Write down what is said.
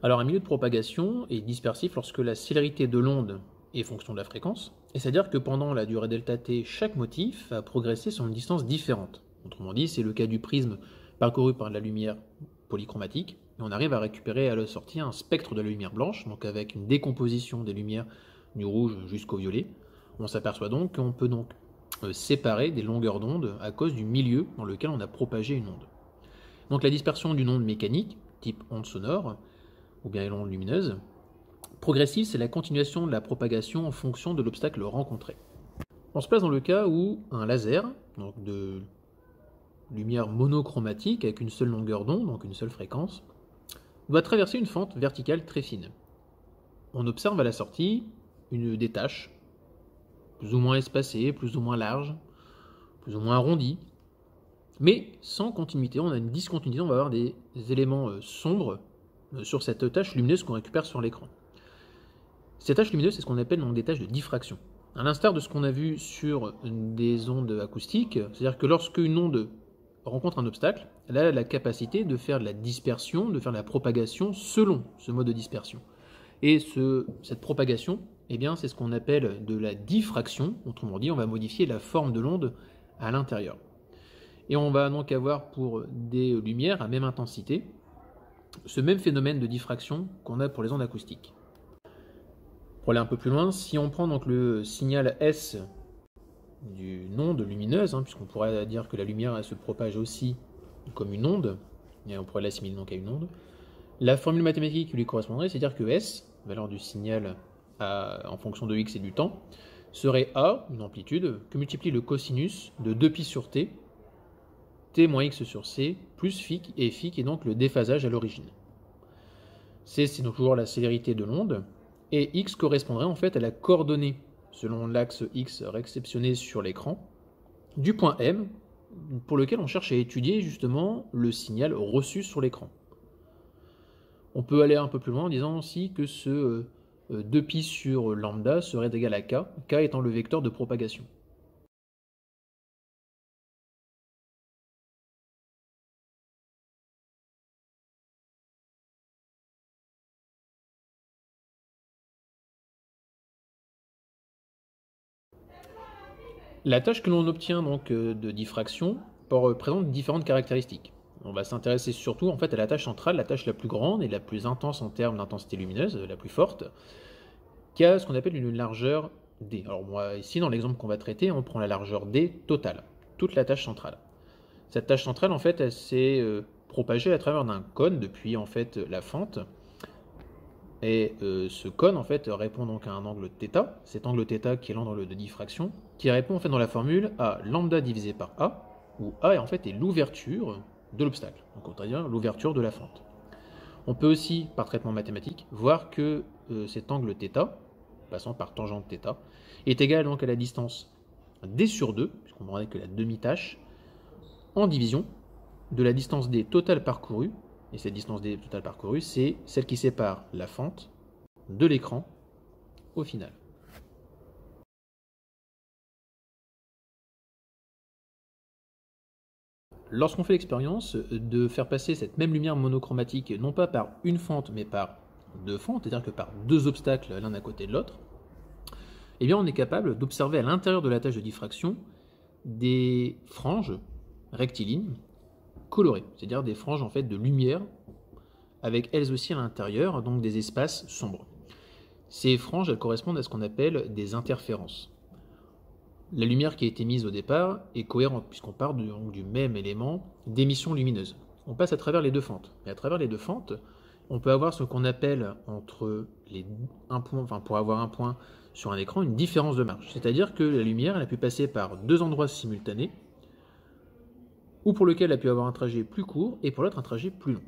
Alors un milieu de propagation est dispersif lorsque la célérité de l'onde est fonction de la fréquence, et c'est-à-dire que pendant la durée ΔT, chaque motif va progresser sur une distance différente. Autrement dit, c'est le cas du prisme parcouru par la lumière polychromatique, et on arrive à récupérer à la sortie un spectre de la lumière blanche, donc avec une décomposition des lumières du rouge jusqu'au violet. On s'aperçoit donc qu'on peut donc séparer des longueurs d'onde à cause du milieu dans lequel on a propagé une onde. Donc la dispersion d'une onde mécanique, type onde sonore, ou bien l'onde lumineuse, progressive, c'est la continuation de la propagation en fonction de l'obstacle rencontré. On se place dans le cas où un laser, donc de lumière monochromatique avec une seule longueur d'onde, donc une seule fréquence, doit traverser une fente verticale très fine. On observe à la sortie des taches, plus ou moins espacées, plus ou moins larges, plus ou moins arrondies, mais sans continuité. On a une discontinuité, on va avoir des éléments sombres sur cette tache lumineuse qu'on récupère sur l'écran. Ces taches lumineuses, c'est ce qu'on appelle donc des taches de diffraction. À l'instar de ce qu'on a vu sur des ondes acoustiques, c'est-à-dire que lorsque une onde rencontre un obstacle, elle a la capacité de faire de la dispersion, de faire de la propagation selon ce mode de dispersion. Et cette propagation, eh bien, c'est ce qu'on appelle de la diffraction. Autrement dit, on va modifier la forme de l'onde à l'intérieur. Et on va donc avoir pour des lumières à même intensité ce même phénomène de diffraction qu'on a pour les ondes acoustiques. Pour aller un peu plus loin, si on prend donc le signal S d'une onde lumineuse, puisqu'on pourrait dire que la lumière elle se propage aussi comme une onde, et on pourrait l'assimiler donc à une onde, la formule mathématique qui lui correspondrait, c'est-à-dire que S, valeur du signal en fonction de x et du temps, serait A, une amplitude, que multiplie le cosinus de 2π sur t, t moins x sur c, plus phi, et phi qui est donc le déphasage à l'origine. C, c'est donc toujours la célérité de l'onde, et x correspondrait en fait à la coordonnée, selon l'axe x réceptionné sur l'écran, du point M, pour lequel on cherche à étudier justement le signal reçu sur l'écran. On peut aller un peu plus loin en disant aussi que ce 2π sur lambda serait égal à k, k étant le vecteur de propagation. La tâche que l'on obtient donc de diffraction présente différentes caractéristiques. On va s'intéresser surtout en fait à la tâche centrale, la tâche la plus grande et la plus intense en termes d'intensité lumineuse, la plus forte, qui a ce qu'on appelle une largeur d. Alors moi ici dans l'exemple qu'on va traiter, on prend la largeur d totale, toute la tâche centrale. Cette tâche centrale en fait elle s'est propagée à travers d'un cône depuis en fait la fente. Et ce cône en fait répond donc à un angle θ, cet angle θ qui est l'angle de diffraction, qui répond en fait dans la formule à lambda divisé par A, où A en fait est l'ouverture de l'obstacle, donc on va dire l'ouverture de la fente. On peut aussi, par traitement mathématique, voir que cet angle θ, passant par tangente θ, est égal donc à la distance d sur 2, puisqu'on n'aurait que la demi-tâche, en division de la distance d totale parcourue. Et cette distance d totale parcourue, c'est celle qui sépare la fente de l'écran au final. Lorsqu'on fait l'expérience de faire passer cette même lumière monochromatique, non pas par une fente, mais par deux fentes, c'est-à-dire que par deux obstacles l'un à côté de l'autre, eh bien on est capable d'observer à l'intérieur de la tâche de diffraction des franges rectilignes colorées, c'est-à-dire des franges en fait de lumière avec elles aussi à l'intérieur, donc des espaces sombres. Ces franges, elles correspondent à ce qu'on appelle des interférences. La lumière qui a été mise au départ est cohérente, puisqu'on part du même élément d'émission lumineuse. On passe à travers les deux fentes. Et à travers les deux fentes, on peut avoir ce qu'on appelle entre pour avoir un point sur un écran, une différence de marge. C'est-à-dire que la lumière, elle a pu passer par deux endroits simultanés, ou pour lequel elle a pu avoir un trajet plus court, et pour l'autre un trajet plus long.